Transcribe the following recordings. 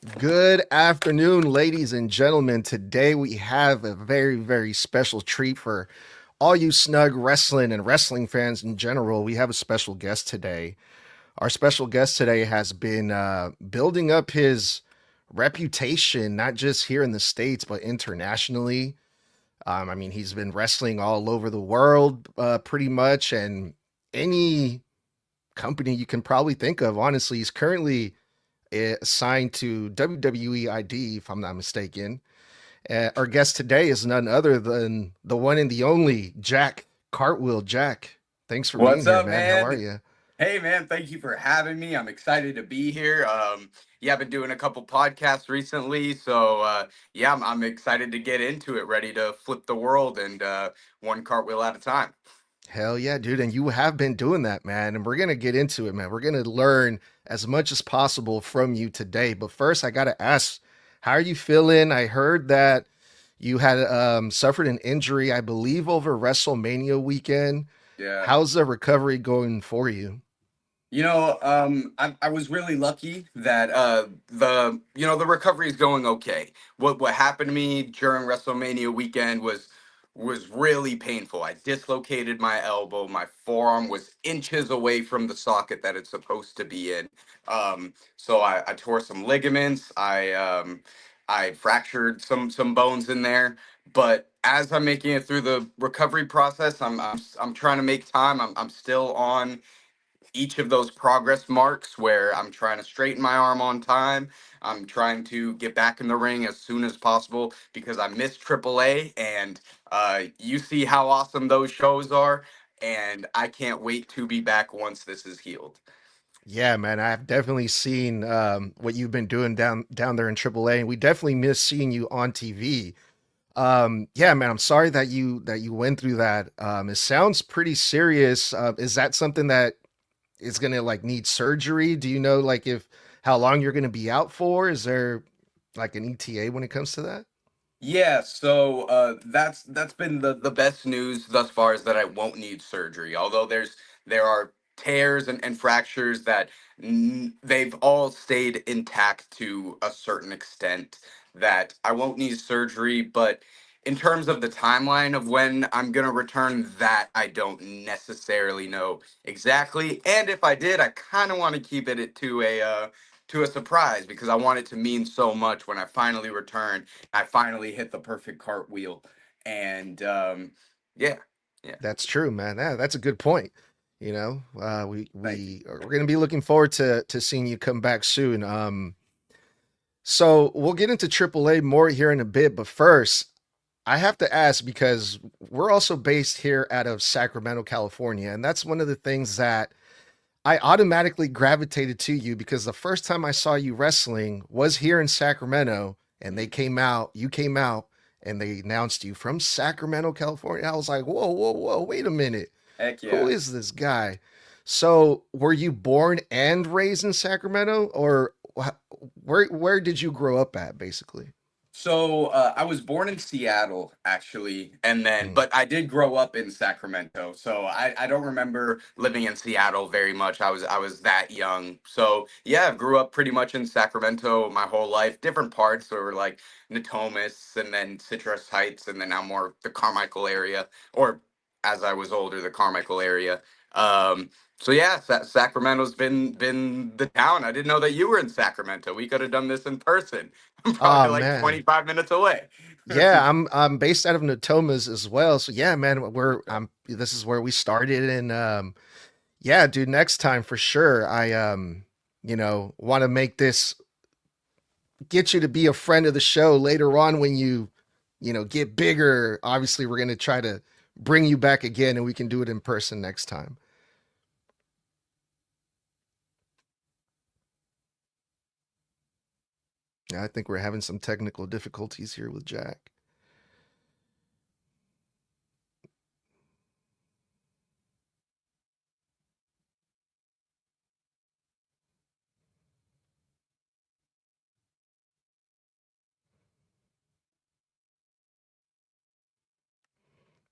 Good afternoon, ladies and gentlemen. Today we have a very, very special treat for all you Snug Wrestling and wrestling fans in general. We have a special guest today. Our special guest today has been building up his reputation, not just here in the States, but internationally. He's been wrestling all over the world pretty much, and any company you can probably think of. Honestly, he's currently signed to WWE ID, if I'm not mistaken. Our guest today is none other than the one and the only Jack Cartwheel. Jack, thanks for being What's here, up, man. How are man? you? Hey, man, thank you for having me. I'm excited to be here. Yeah, I've been doing a couple podcasts recently, so yeah, I'm excited to get into it, ready to flip the world and one cartwheel at a time. Hell yeah, dude. And you have been doing that, man. And we're going to get into it, man. We're going to learn as much as possible from you today. But first, I got to ask, how are you feeling? I heard that you had suffered an injury, I believe, over WrestleMania weekend. Yeah. How's the recovery going for you? I was really lucky that the recovery is going okay. What happened to me during WrestleMania weekend was really painful. I dislocated my elbow. My forearm was inches away from the socket that it's supposed to be in. So I tore some ligaments. I fractured some bones in there. But as I'm making it through the recovery process, I'm trying to make time. I'm still on each of those progress marks where I'm trying to straighten my arm on time. I'm trying to get back in the ring as soon as possible because I missed AAA, and you see how awesome those shows are. And I can't wait to be back once this is healed. Yeah, man, I've definitely seen what you've been doing down there in AAA, and we definitely miss seeing you on TV. Yeah, man, I'm sorry that you went through that. It sounds pretty serious. Is that something that is gonna like need surgery? Do you know like if how long you're gonna be out for? Is there like an ETA when it comes to that? Yeah, so that's been the best news thus far is that I won't need surgery. Although there are tears and fractures that they've all stayed intact to a certain extent that I won't need surgery, but in terms of the timeline of when I'm gonna return, that I don't necessarily know exactly. And if I did, I kind of want to keep it to a surprise because I want it to mean so much when I finally return. I finally hit the perfect cartwheel, and yeah, yeah. That's true, man. That's a good point. Thank you. We're gonna be looking forward to seeing you come back soon. So we'll get into AAA more here in a bit, but first, I have to ask because we're also based here out of Sacramento, California, and that's one of the things that I automatically gravitated to you because the first time I saw you wrestling was here in Sacramento, and Mhm. you came out, and they announced you from Sacramento, California. I was like, whoa, whoa, whoa, wait a minute, Heck who yeah. is this guy? So, were you born and raised in Sacramento, or where did you grow up at, basically? So I was born in Seattle, actually, and then Mm. but I did grow up in Sacramento. So I don't remember living in Seattle very much. I was that young. So yeah, I grew up pretty much in Sacramento my whole life. Different parts, so were like Natomas and then Citrus Heights, and then now more the Carmichael area, or as I was older, the Carmichael area. Um, so yeah, Sacramento's been the town. I didn't know that you were in Sacramento. We could have done this in person. I'm Oh probably like man, 25 minutes away. yeah, I'm based out of Natomas as well. So yeah, man, we're Okay. I'm this is where we started, and yeah, dude, next time for sure. I want to make this get you to be a friend of the show later on when you get bigger. Obviously, we're going to try to bring you back again and we can do it in person next time. Yeah, I think we're having some technical difficulties here with Jack.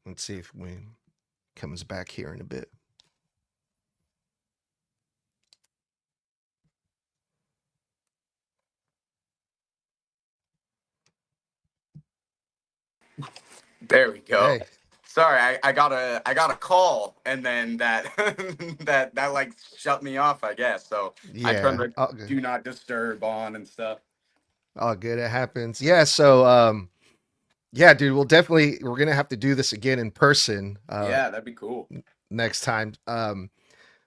Let's see if we comes back here in a bit. There we go. Hey, Sorry, I got a call, and then that that like shut me off, I guess. So I turned yeah, the all good. do not disturb on and stuff. All good. It happens. Yeah. So, yeah, dude, we're gonna have to do this again in person Yeah, that'd be cool. next time.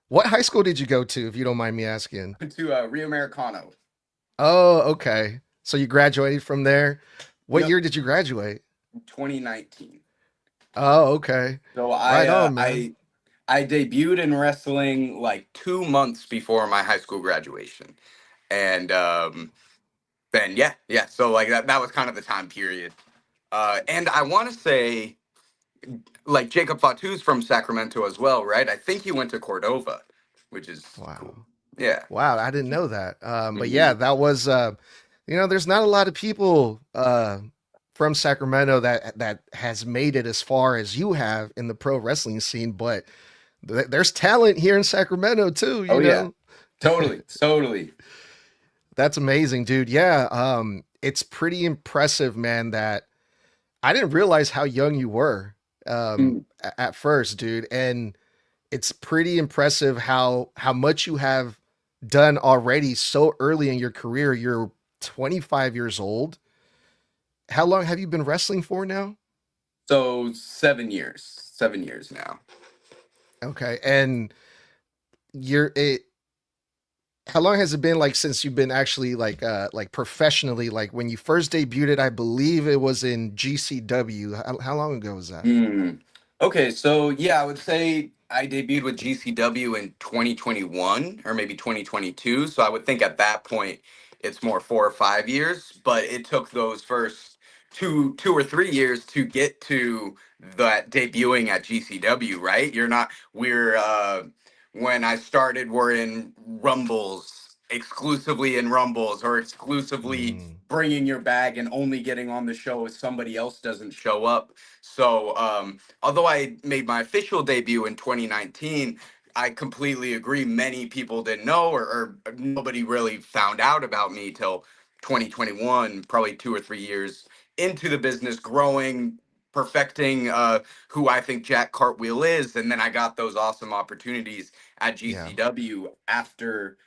What high school did you go to, if you don't mind me asking? Went to Rio Americano. Oh, okay. So you graduated from there. What Yep, year did you graduate? 2019. Oh, okay. So Right on, man. I debuted in wrestling like 2 months before my high school graduation, and then yeah. So like that was kind of the time period. And I want to say like Jacob Fatu's from Sacramento as well, right? I think he went to Cordova, which is cool. Wow. Yeah. Wow, I didn't know that. But yeah, Mhm. that was there's not a lot of people from Sacramento that has made it as far as you have in the pro wrestling scene, but there's talent here in Sacramento too, Oh you yeah, know. totally, totally. That's amazing, dude. Yeah, it's pretty impressive, man, that I didn't realize how young you were Mm. at first, dude. And it's pretty impressive how much you have done already so early in your career. You're 25 years old. How long have you been wrestling for now? So 7 years, 7 years now. Okay, and you're it. How long has it been like since you've been actually like professionally, like when you first debuted? I believe it was in GCW. How long ago was that? Mm. Okay, so yeah, I would say I debuted with GCW in 2021 or maybe 2022. So I would think at that point it's more 4 or 5 years, but it took those first two or 3 years to get to that debuting at GCW, right? You're not we're when I started we're in Rumbles, exclusively in Rumbles or exclusively Mm, bringing your bag and only getting on the show if somebody else doesn't show up. So, although I made my official debut in 2019, I completely agree. Many people didn't know, or nobody really found out about me till 2021, probably 2 or 3 years into the business, growing, perfecting who I think Jack Cartwheel is. And then I got those awesome opportunities at yeah. GCW after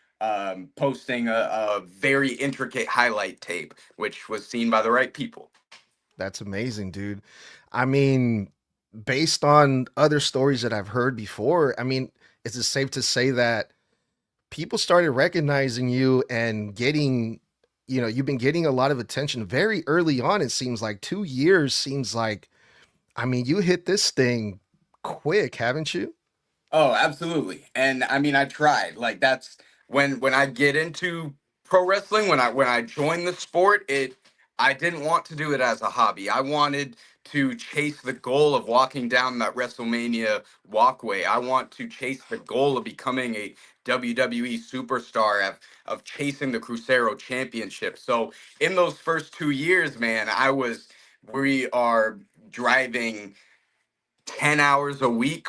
posting a very intricate highlight tape, which was seen by the right people. That's amazing, dude. I mean, based on other stories that I've heard before, I mean, is it safe to say that people started recognizing you and getting, you've been getting a lot of attention very early on? It seems like 2 years seems like, I mean, you hit this thing quick, haven't you? Oh, absolutely. And I mean, I tried. Like that's when I get into pro wrestling, when I join the sport, it I didn't want to do it as a hobby. I wanted to chase the goal of walking down that WrestleMania walkway. I want to chase the goal of becoming a WWE superstar of chasing the Crucero championship. So in those first 2 years, man, we are driving 10 hours a week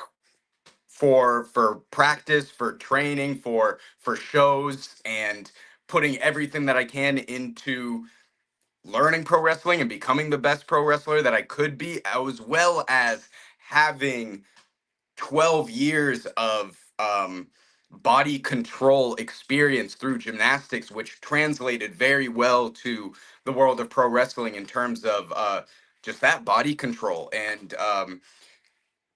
for practice, for training, for shows, and putting everything that I can into learning pro wrestling and becoming the best pro wrestler that I could be, as well as having 12 years of body control experience through gymnastics, which translated very well to the world of pro wrestling in terms of just that body control and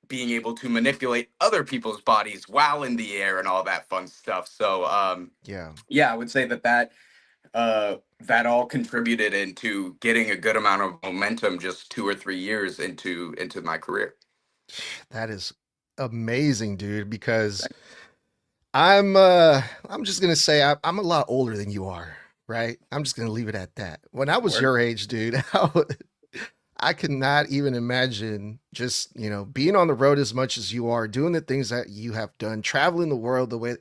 being able to manipulate other people's bodies while in the air and all that fun stuff. So Yeah. yeah, I would say that all contributed into getting a good amount of momentum just 2 or 3 years into my career. That is amazing, dude, because I'm just gonna say I'm a lot older than you are, right? I'm just gonna leave it at that. When I was Word. your age, dude, I could not even imagine just, being on the road as much as you are, doing the things that you have done, traveling the world the way,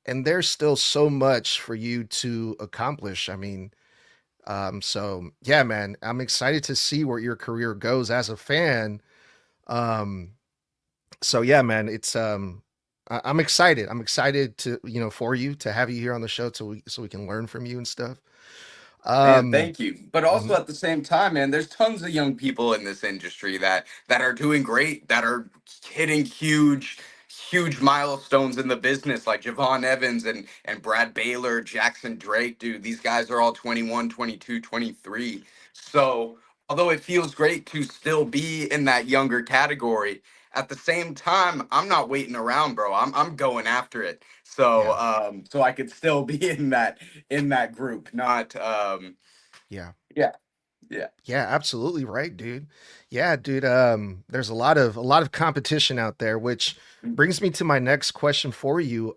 and there's still so much for you to accomplish. I mean, so yeah, man, I'm excited to see where your career goes as a fan. Um, so yeah, man, I'm excited. I'm excited to, for you to have you here on the show so we can learn from you and stuff. Man, Um, thank you. But also mhm, at the same time, man, there's tons of young people in this industry that are doing great, that are hitting huge milestones in the business, like Javon Evans and Brad Baylor, Jackson Drake, dude. These guys are all 21, 22, 23. So although it feels great to still be in that younger category, at the same time, I'm not waiting around, bro. I'm going after it. So yeah, so I could still be in that group, not yeah. yeah, yeah. Yeah, absolutely right, dude. Yeah, dude. There's a lot of competition out there, which brings me to my next question for you.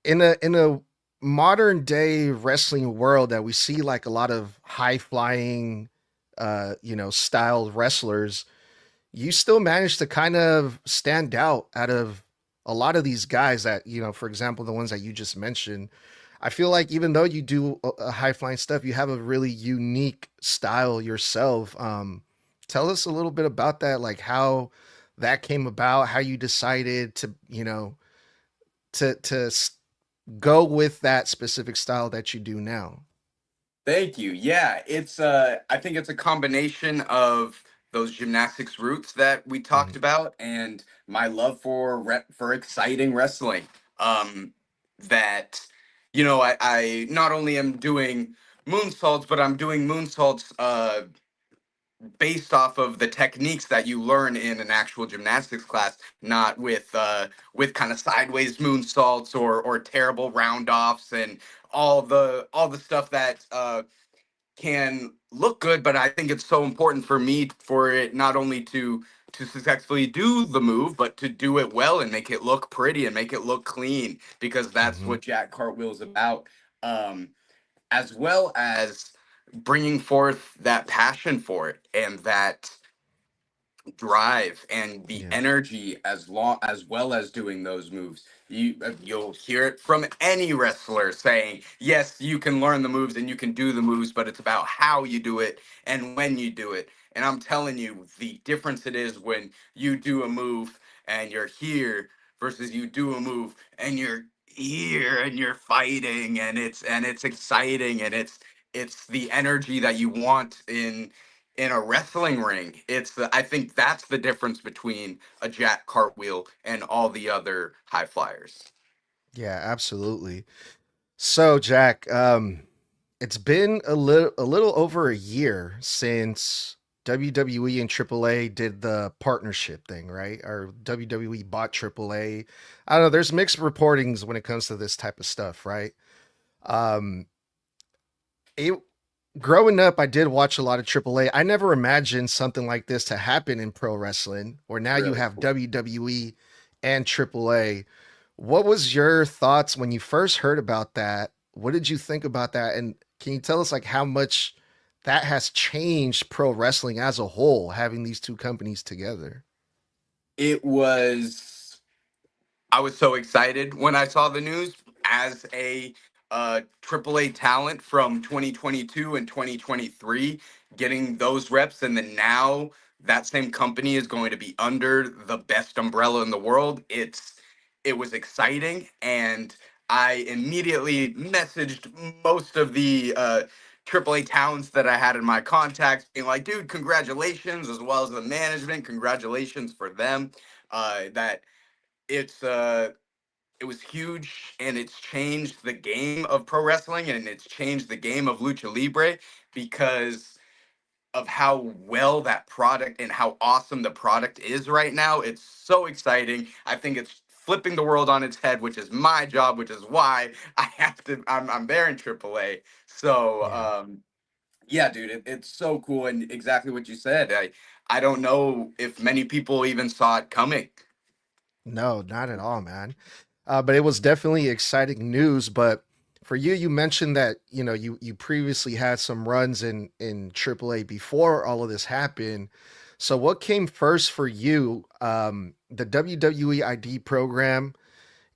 In a modern day wrestling world that we see like a lot of high flying, styled wrestlers, you still manage to kind of stand out of a lot of these guys that, for example, the ones that you just mentioned. I feel like even though you do a high flying stuff, you have a really unique style yourself. Tell us a little bit about that, like how that came about, how you decided to, to go with that specific style that you do now. Thank you. Yeah, it's I think it's a combination of those gymnastics roots that we Mhm. talked about and my love for for exciting wrestling. Um that I not only am doing moonsaults, but I'm doing moonsaults based off of the techniques that you learn in an actual gymnastics class, not with kind of sideways moonsaults or terrible round offs and all the stuff that can look good. But I think it's so important for me for it not only to successfully do the move, but to do it well and make it look pretty and make it look clean, because that's Mhm. what Jack Cartwheel is about. Um, as well as bringing forth that passion for it and that drive and the Yeah. energy, as well as doing those moves. You'll hear it from any wrestler saying, "Yes, you can learn the moves and you can do the moves, but it's about how you do it and when you do it." And I'm telling you, the difference it is when you do a move and you're here versus you do a move and you're here and you're fighting, and it's exciting, and it's the energy that you want in a wrestling ring. I think that's the difference between a Jack Cartwheel and all the other high flyers. Yeah, absolutely. So, Jack, it's been a little over a year since WWE and AAA did the partnership thing, right? Or WWE bought AAA. I don't know. There's mixed reportings when it comes to this type of stuff, right? Um, it growing up, I did watch a lot of AAA. I never imagined something like this to happen in pro wrestling, where now you Really have cool. WWE and AAA. What was your thoughts when you first heard about that? What did you think about that? And can you tell us like how much that has changed pro wrestling as a whole, having these two companies together? It was I was so excited when I saw the news as a AAA talent from 2022 and 2023, getting those reps, and then now that same company is going to be under the best umbrella in the world. It was exciting, and I immediately messaged most of the AAA talents that I had in my contacts, being like, "Dude, congratulations!" As well as the management, congratulations for them. That it's it was huge, and it's changed the game of pro wrestling, and it's changed the game of lucha libre because of how well that product and how awesome the product is right now. It's so exciting. I think it's flipping the world on its head, which is my job, which is why I'm there in AAA. So Yeah. yeah, dude, it's so cool, and exactly what you said. I don't know if many people even saw it coming. No, not at all, man. But it was definitely exciting news. But for you, you mentioned that you previously had some runs in AAA before all of this happened. So what came first for you? The WWE ID program.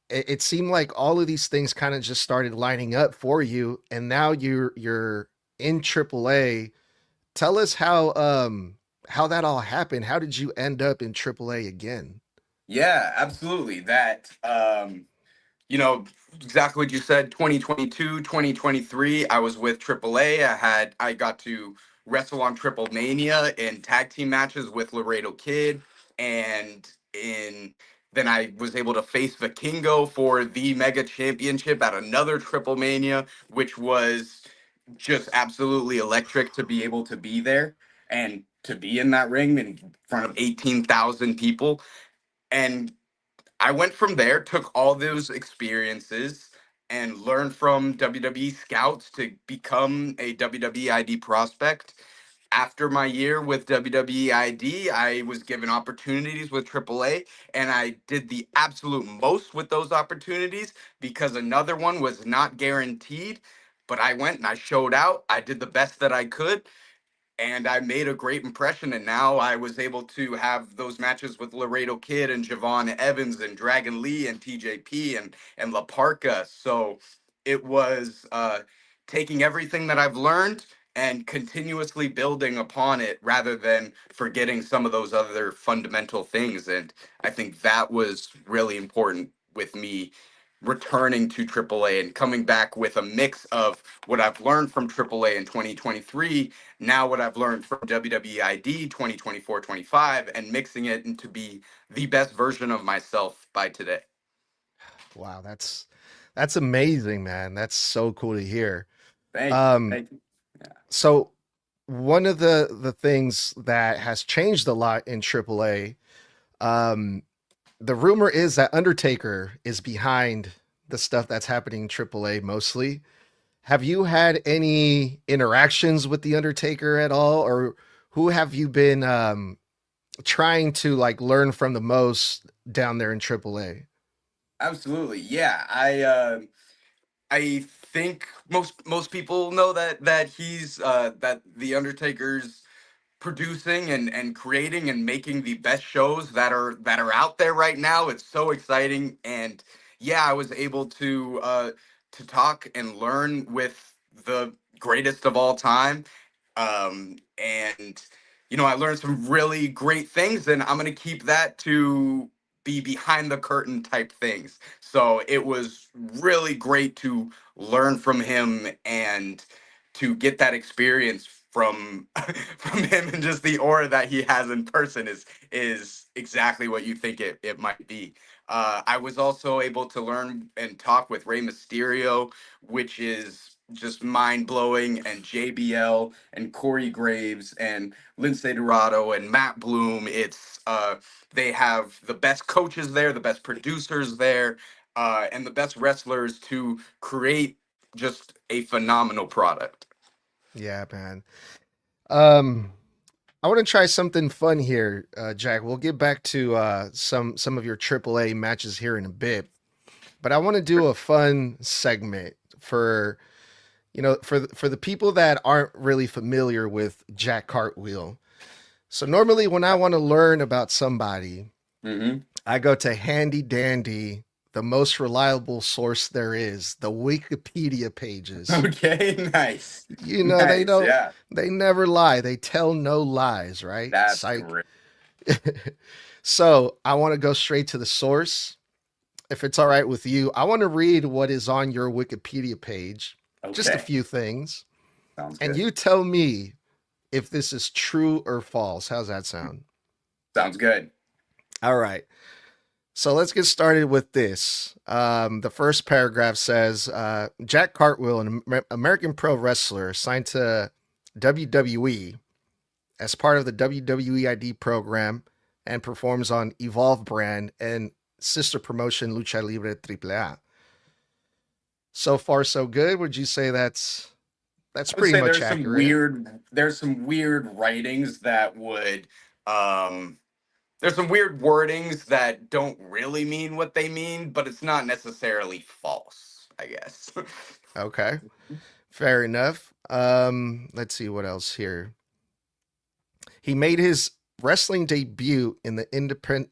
It seemed like all of these things kind of just started lining up for you, and now you're in AAA. Tell us how that all happened. How did you end up in AAA again? Yeah, absolutely. That you know, exactly what you said, 2022, 2023, I was with AAA. I got to wrestle on Triple Mania in tag team matches with Laredo Kid. And in then I was able to face Vikingo for the Mega Championship at another Triple Mania, which was just absolutely electric to be able to be there and to be in that ring in front of 18,000 people. And I went from there, took all those experiences and learned from WWE scouts to become a WWE ID prospect. After my year with WWE ID, I was given opportunities with AAA, and I did the absolute most with those opportunities because another one was not guaranteed. But I went and I showed out. I did the best that I could, and I made a great impression. And now I was able to have those matches with Laredo Kid and Javon Evans and Dragon Lee and TJP and La Parka. So it was taking everything that I've learned and continuously building upon it rather than forgetting some of those other fundamental things. And I think that was really important with me returning to AAA and coming back with a mix of what I've learned from AAA in 2023, now what I've learned from WWE ID 2024-25, and mixing it into be the best version of myself by today. Wow, that's amazing, man. That's so cool to hear. Thank you. Um, Thank you. Yeah. so one of the things that has changed a lot in AAA, um, the rumor is that Undertaker is behind the stuff that's happening in AAA mostly. Have you had any interactions with the Undertaker at all, or who have you been trying to like learn from the most down there in AAA? Absolutely. Yeah. I think most people know that he's that the Undertaker's producing and creating and making the best shows that are out there right now. It's so exciting. And yeah, I was able to talk and learn with the greatest of all time. And I learned some really great things, and I'm gonna keep that to be behind the curtain type things. So it was really great to learn from him and to get that experience from from him, and just the aura that he has in person is exactly what you think it might be. I was also able to learn and talk with Rey Mysterio, which is just mind blowing, and JBL and Corey Graves and Lindsay Dorado and Matt Bloom. They have the best coaches there, the best producers there, and the best wrestlers to create just a phenomenal product. Yeah, man. Um, I want to try something fun here, Jack. We'll get back to some of your AAA matches here in a bit, but I want to do a fun segment for for the people that aren't really familiar with Jack Cartwheel. So normally when I want to learn about somebody, Hmm. I go to Handy Dandy, the most reliable source there is, the Wikipedia pages. Okay, nice, You know, nice. Yeah, they never lie. They tell no lies, right? that's Psych. great. So I want to go straight to the source. If it's all right with you, I want to read what is on your Wikipedia page, just a Okay, few things, sounds and good. you tell me if this is true or false. How's that sound? Sounds good. All right. So let's get started with this. The first paragraph says Jack Cartwheel, an American pro wrestler signed to WWE as part of the WWE ID program and performs on Evolve brand and sister promotion Lucha Libre AAA. So far, so good. Would you say that's I would pretty say much accurate? there's some weird writings that would um there's some weird wordings that don't really mean what they mean, but it's not necessarily false, I guess. Okay, fair enough. Let's see what else here. He made his wrestling debut in the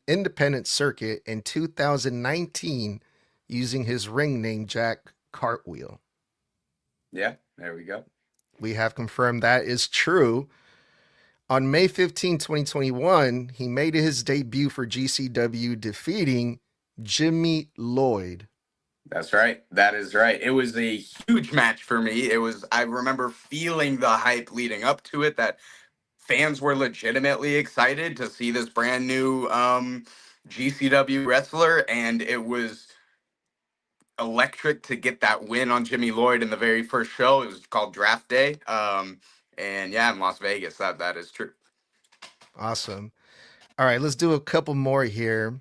independent circuit in 2019 using his ring name Jack Cartwheel. Yeah, there we go. We have confirmed that is true. On May 15, 2021, he made his debut for GCW, defeating Jimmy Lloyd. That's right. That is right. It was a huge match for me. I remember feeling the hype leading up to it, that fans were legitimately excited to see this brand new GCW wrestler, and it was electric to get that win on Jimmy Lloyd in the very first show. It was called Draft Day. And yeah, in Las Vegas, that is true. Awesome. All right, let's do a couple more here.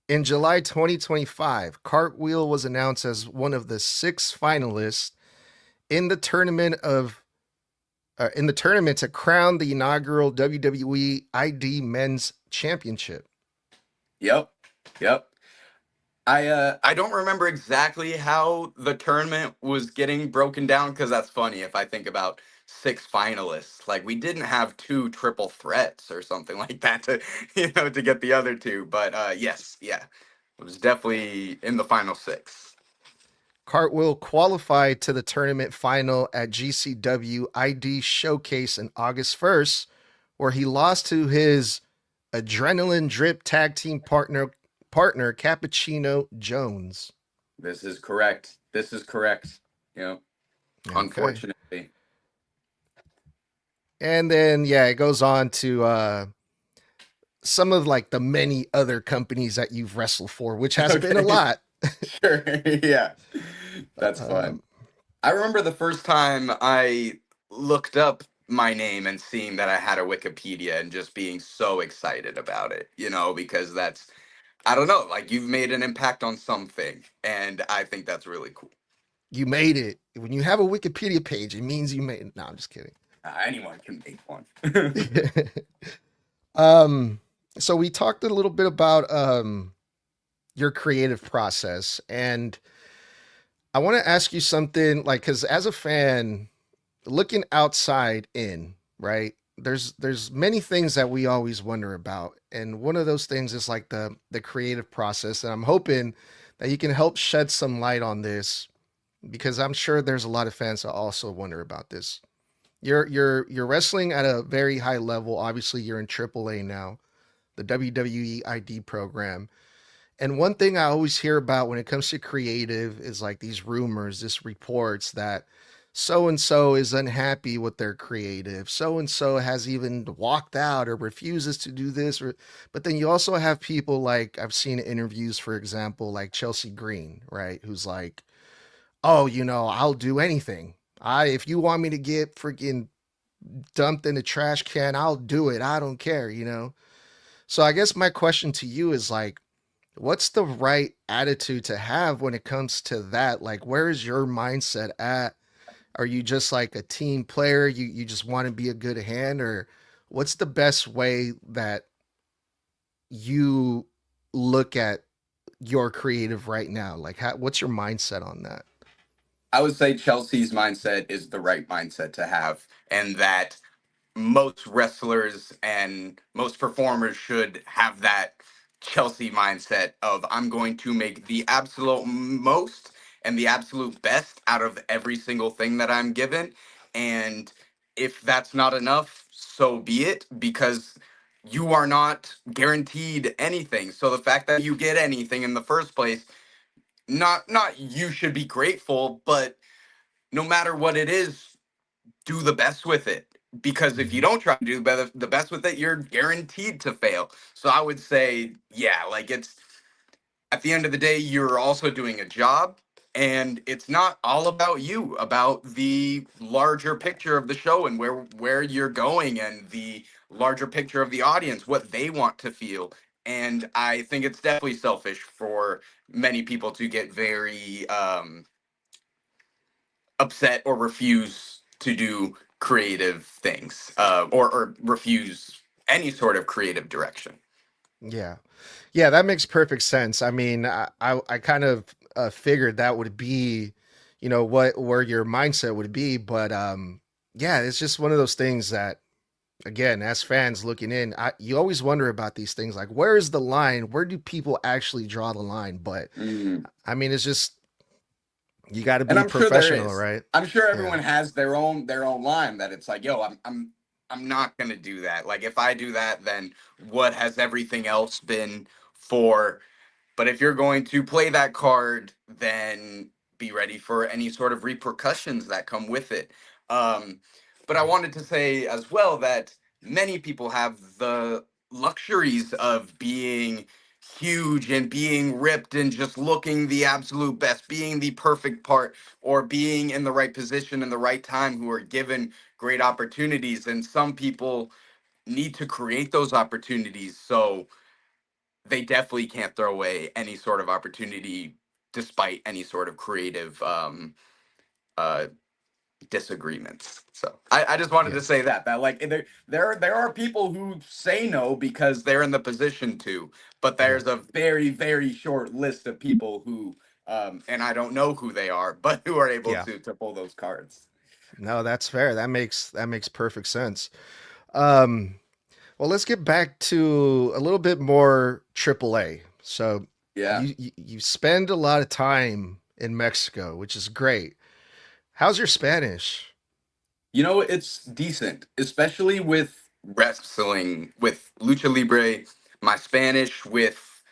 In July 2025, Cartwheel was announced as one of the 6 finalists in the tournament to crown the inaugural WWE ID Men's Championship. Yep. Yep. I don't remember exactly how the tournament was getting broken down, because that's funny if I think about 6 finalists. Like, we didn't have 2 triple threats or something like that to to get the other two. But yes, yeah, it was definitely in the final 6. Cartwheel qualified to the tournament final at GCW ID Showcase on August 1st, where he lost to his adrenaline drip tag team partner Cappuccino Jones. This is correct. This is correct. Okay. Unfortunately. And then yeah, it goes on to some of like the many other companies that you've wrestled for, which has been a Okay. lot. Sure. Yeah. That's fun. Um, I remember the first time I looked up my name and seeing that I had a Wikipedia and just being so excited about it, because I don't know, like, you've made an impact on something. And I think that's really cool. you made it. When you have a Wikipedia page, it means you made it. No, I'm just kidding. Anyone can make one. um, so we talked a little bit about your creative process, and I want to ask you something like, because as a fan, looking outside in, right? There's many things that we always wonder about, and one of those things is like the creative process. And I'm hoping that you can help shed some light on this, because I'm sure there's a lot of fans that also wonder about this. You're wrestling at a very high level. Obviously, you're in AAA now, the WWE ID program. And one thing I always hear about when it comes to creative is like these rumors, this reports that so and so is unhappy with their creative. So and so has even walked out or refuses to do this. But then you also have people like I've seen interviews, for example, like Chelsea Green, right? Who's like, oh, I'll do anything. If you want me to get freaking dumped in the trash can, I'll do it. I don't care. So I guess my question to you is like, what's the right attitude to have when it comes to that? Like, where is your mindset at? Are you just like a team player? You just want to be a good hand, or what's the best way that you look at your creative right now? Like, what's your mindset on that? I would say Chelsea's mindset is the right mindset to have, and that most wrestlers and most performers should have that Chelsea mindset of, I'm going to make the absolute most and the absolute best out of every single thing that I'm given. And if that's not enough, so be it, because you are not guaranteed anything. So the fact that you get anything in the first place, not you should be grateful, but no matter what it is, do the best with it, because if you Hmm. don't try to do the best with it, you're guaranteed to fail. So I would say, yeah, like, it's at the end of the day, you're also doing a job, and it's not all about you, about the larger picture of the show and where you're going, and the larger picture of the audience, what they want to feel. And I think it's definitely selfish for many people to get very upset or refuse to do creative things, or refuse any sort of creative direction. Yeah. Yeah, that makes perfect sense. I mean, I kind of figured that would be, what where your mindset would be, but yeah, it's just one of those things that, again, as fans looking in, you always wonder about these things, like where is the line? Where do people actually draw the line? But Mhm. I mean, it's just you got to And be I'm sure there professional, is. right? I'm sure Yeah. everyone has their own line, that it's like, yo, I'm not gonna do that. Like, if I do that, then what has everything else been for? But if you're going to play that card, then be ready for any sort of repercussions that come with it. Um, but I wanted to say as well that many people have the luxuries of being huge and being ripped and just looking the absolute best, being the perfect part, or being in the right position in the right time, who are given great opportunities. And some people need to create those opportunities. So they definitely can't throw away any sort of opportunity despite any sort of creative uh disagreements. So I just wanted Yeah. to say that like there are people who say no because they're in the position to, but Yeah. there's a very, very short list of people who and I don't know who they are, but who are able Yeah. to pull those cards. No, that's fair. That makes perfect sense. Um, well, let's get back to a little bit more AAA. So Yeah. you spend a lot of time in Mexico, which is great. How's your Spanish? You know, it's decent, especially with wrestling, with Lucha Libre, my Spanish with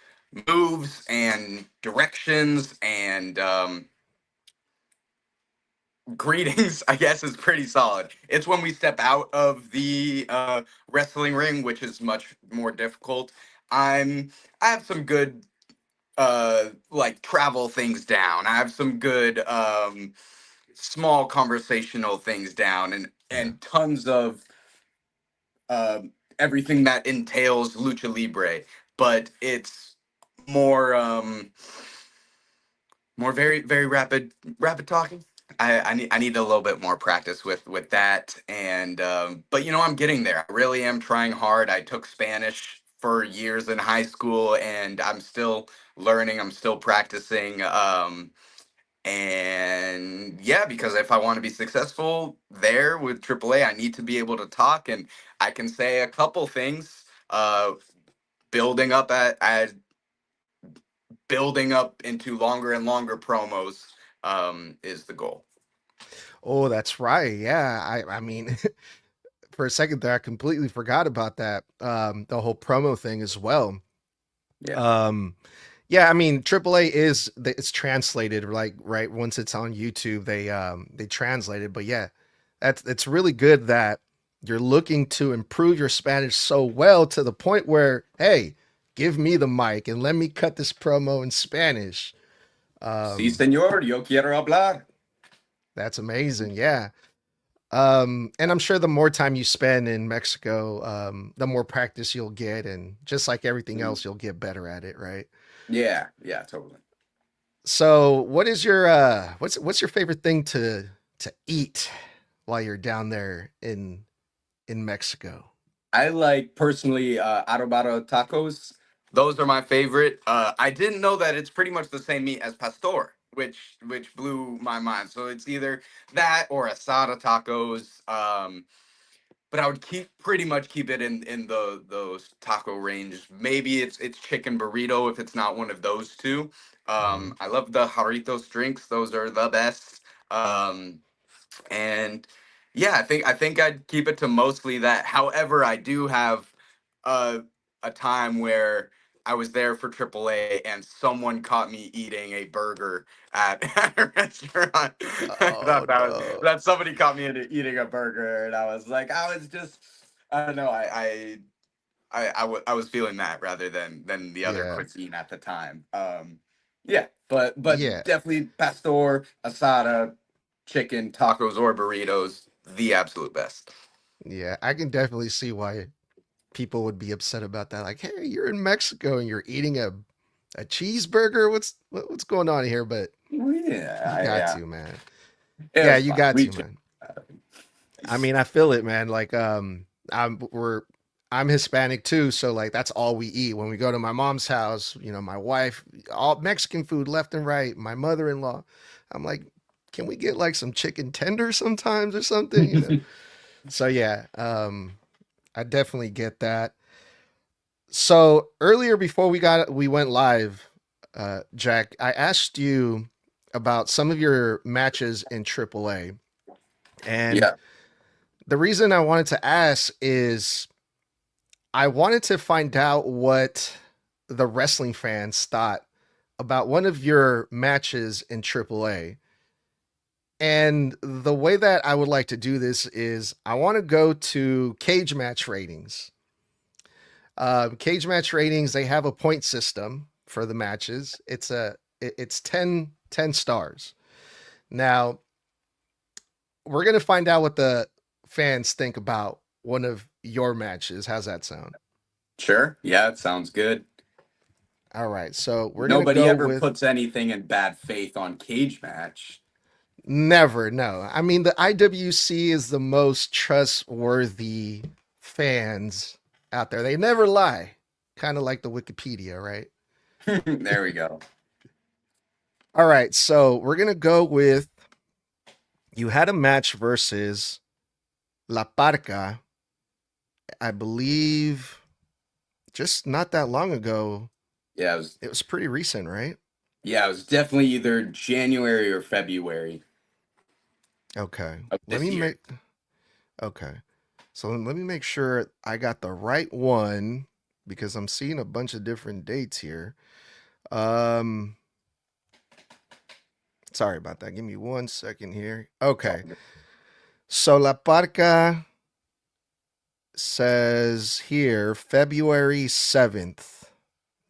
moves and directions and greetings, I guess, is pretty solid. It's when we step out of the wrestling ring, which is much more difficult. I'm I have some good like travel things down. I have some good small conversational things down, Yeah. and tons of everything that entails lucha libre, but it's more more very, very rapid talking. I need a little bit more practice with that, and but I'm getting there. I really am trying hard. I took Spanish for years in high school, and I'm still learning. I'm still practicing. And yeah, because if I want to be successful there with AAA, I need to be able to talk, and I can say a couple things. Building up at building up into longer and longer promos is the goal. Oh, that's right. Yeah. I mean, for a second there, I completely forgot about that. The whole promo thing as well. Yeah. Um, yeah, I mean, AAA it's translated like right once it's on YouTube, they translate it. But yeah, it's really good that you're looking to improve your Spanish so well to the point where, hey, give me the mic and let me cut this promo in Spanish. Sí, Um, señor, yo quiero hablar. that's amazing. Yeah. And I'm sure the more time you spend in Mexico, the more practice you'll get, and just like everything Mhm. else, you'll get better at it, right? Yeah, yeah, totally. So, what is your what's your favorite thing to eat while you're down there in Mexico? I like personally arrobado tacos. Those are my favorite. I didn't know that it's pretty much the same meat as pastor, which blew my mind. So it's either that or asada tacos. But I would pretty much keep it in those taco range. Maybe it's chicken burrito if it's not one of those two. Mhm. I love the Jarritos drinks; those are the best. Um, and yeah, I think I'd keep it to mostly that. However, I do have a a time where I was there for AAA and someone caught me eating a burger at, at a restaurant. I Oh thought no. that somebody caught me eating a burger, and I was like, I was just, I don't know, I was feeling that rather than the other Yeah. cuisine at the time. Yeah, but Yeah. definitely pastor, asada, chicken, tacos, or burritos, the absolute best. Yeah. I can definitely see why people would be upset about that. Like, hey, you're in Mexico and you're eating a cheeseburger. What's going on here? But you Yeah, got yeah, to, man. it Yeah, was you fun. got We to, just, man. I mean, I feel it, man. Like, I'm Hispanic too, so like that's all we eat when we go to my mom's house. My wife, all Mexican food left and right. My mother-in-law, I'm like, can we get like some chicken tenders sometimes or something? So yeah, I definitely get that. So earlier before we went live, Jack, I asked you about some of your matches in AAA, and yeah. the reason I wanted to ask is I wanted to find out what the wrestling fans thought about one of your matches in AAA. And the way that I would like to do this is I want to go to cage match ratings. Cage match ratings, they have a point system for the matches. It's 10 stars. Now, we're going to find out what the fans think about one of your matches. How's that sound? Sure. Yeah, it sounds good. All right. So we're going to Nobody go ever with puts anything in bad faith on cage match. never. No. I mean, the IWC is the most trustworthy fans out there. They never lie. Kind of like the Wikipedia, right? There we go. All right. So we're going to go with you had a match versus La Parca, I believe just not that long ago. Yeah, It was pretty recent, right? it was definitely either January or February Okay. of Let this me year. make okay. So let me make sure I got the right one because I'm seeing a bunch of different dates here. Um Sorry about that. Give me 1 second here. It's all Okay. good. So La Parca says here February 7th.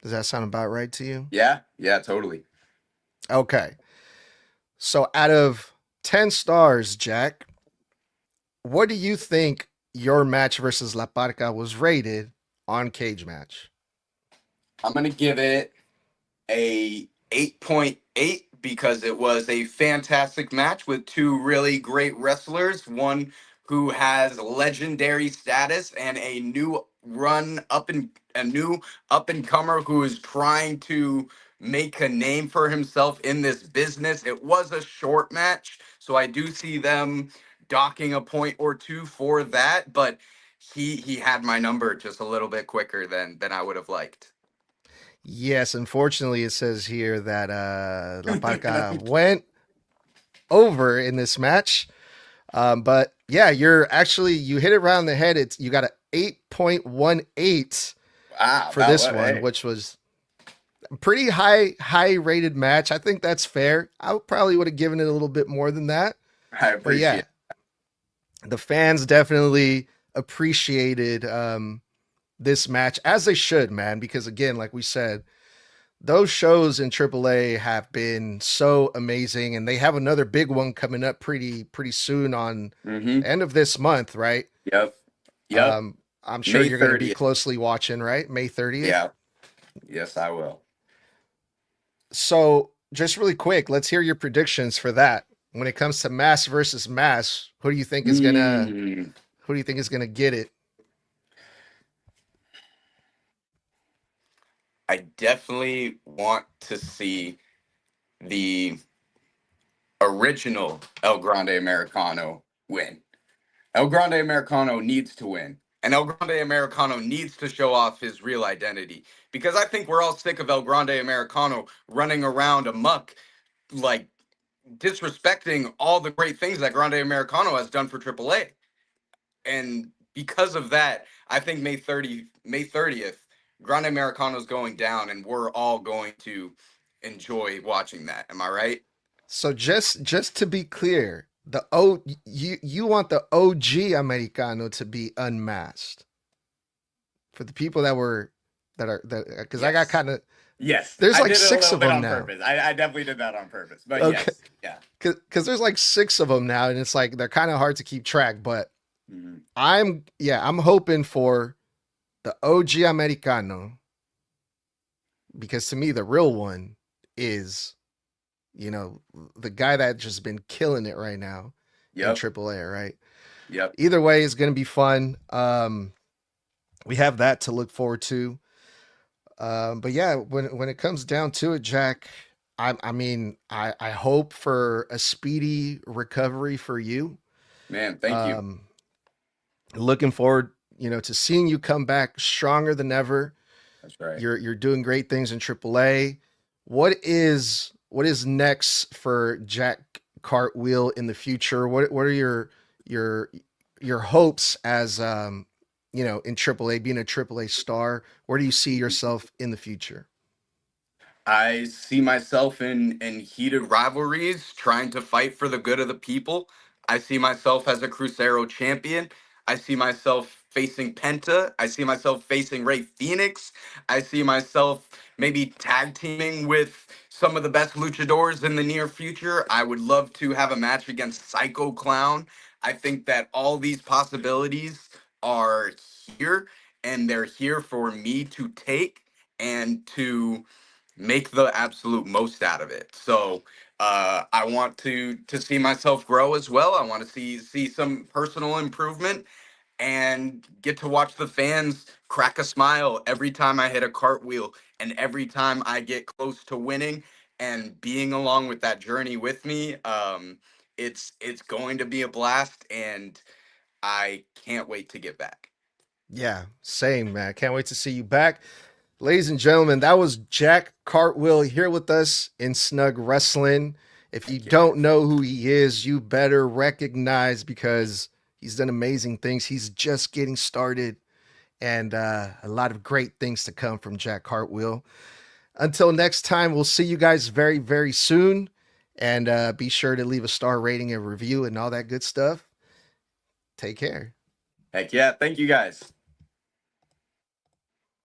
Does that sound about right to you? Yeah, yeah, totally. Okay. So out of 10 stars, Jack, what do you think your match versus La Parca was rated on Cage Match? I'm gonna give it a 8.8 because it was a fantastic match with two really great wrestlers, one who has legendary status and a new up and comer who is trying to make a name for himself in this business. It was a short match, so I do see them docking a point or two for that, but he had my number just a little bit quicker than I would have liked. Yes, unfortunately, it says here that La Parca went over in this match. But yeah, you hit it around the head. You got an 8.18 Wow, for that this was, one, hey, which was a pretty high rated match. I think that's fair. I probably would have given it a little bit more than that. I But yeah, appreciate the fans definitely appreciated this match as they should, man. Because again, like we said, those shows in AAA have been so amazing, and they have another big one coming up pretty soon on it. Mm-hmm. the end of this month, right? Yep. Yep. I'm sure May you're going to be 30th. closely watching, right? May 30th. Yeah. Yes, I will. So, just really quick, let's hear your predictions for that. When it comes to mass versus mass, Mm, who do you think is gonna get it? I definitely want to see the original El Grande Americano win. El Grande Americano needs to win. And El Grande Americano needs to show off his real identity. Because I think we're all sick of El Grande Americano running around amok, like disrespecting all the great things that Grande Americano has done for AAA. And because of that, I think May 30th, Grande Americano's going down and we're all going to enjoy watching that. Am I right? So just to be clear, the O you want the OG Americano to be unmasked for the people that because I got Yes. kind of Yes. there's I like did it a six little of bit them on now. purpose. I definitely did that on purpose. But Okay, yes. Yeah. because there's like six of them now, and it's like they're kind of hard to keep track. But Mhm. I'm hoping for the OG Americano because to me the real one is you know the guy that just been killing it right now in Yep. AAA, right? Yep. Either way, it's going to be fun. We have that to look forward to. But yeah, when it comes down to it, Jack, I hope for a speedy recovery for you. Man, thank you. Um, Looking forward, to seeing you come back stronger than ever. That's right. You're doing great things in AAA. What is next for Jack Cartwheel in the future? What are your your hopes as in AAA, being a AAA star? Where do you see yourself in the future? I see myself in heated rivalries, trying to fight for the good of the people. I see myself as a Crucero champion. I see myself facing Penta. I see myself facing Ray Phoenix. I see myself maybe tag teaming with some of the best luchadors in the near future. I would love to have a match against Psycho Clown. I think that all these possibilities are here, and they're here for me to take and to make the absolute most out of it. So I want to see myself grow as well. I want to see some personal improvement and get to watch the fans crack a smile every time I hit a cartwheel and every time I get close to winning and being along with that journey with me. It's going to be a blast, and I can't wait to get back. Yeah, same, man. Can't wait to see you back. Ladies and gentlemen, that was Jack Cartwheel here with us in Snug Wrestling. If you Thank you, don't guys. know who he is, you better recognize because he's done amazing things. He's just getting started, and a lot of great things to come from Jack Cartwheel. Until next time, we'll see you guys very, very soon. And be sure to leave a star rating and review and all that good stuff. Take care. Heck yeah. Thank you, guys.